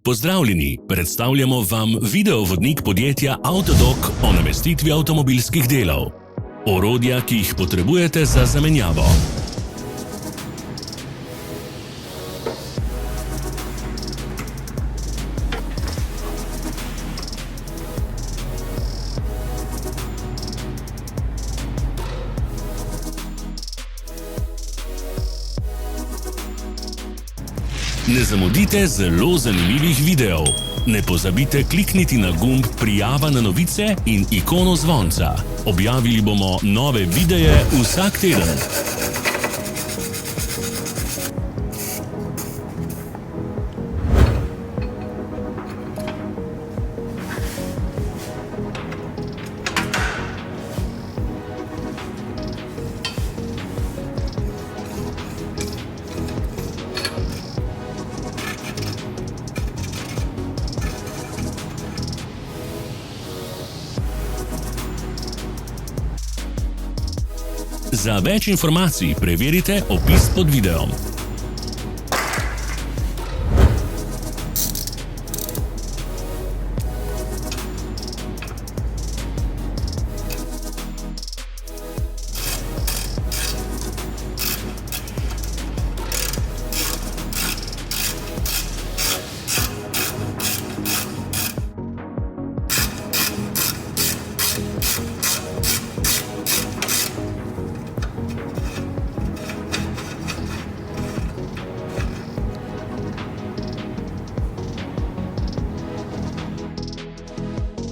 Pozdravljeni, predstavljamo vam videovodnik podjetja Avtodok o namestitvi avtomobilskih delov. Orodja, ki jih potrebujete za zamenjavo. Ne zamudite zelo zanimivih videov. Ne pozabite klikniti na gumb Prijava na novice in ikono zvonca. Objavili bomo nove videe vsak teden. Za več informacij preverite opis pod videom.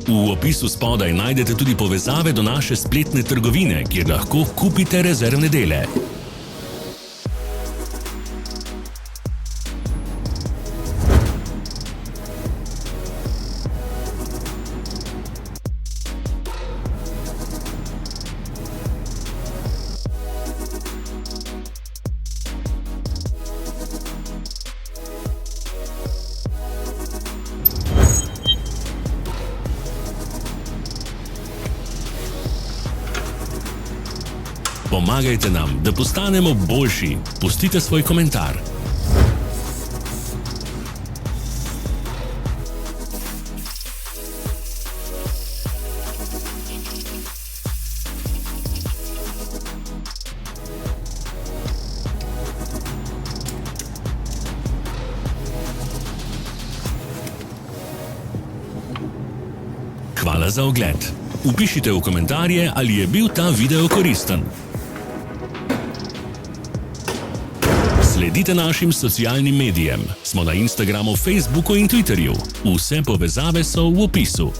V opisu spodaj najdete tudi povezave do naše spletne trgovine, kjer lahko kupite rezervne dele. Pomagajte nam, da postanemo boljši. Pustite svoj komentar. Hvala za ogled. Vpišite v komentarje, ali je bil ta video koristen. Sledite našim socialnim medijem. Smo na Instagramu, Facebooku in Twitterju. Vse povezave so v opisu.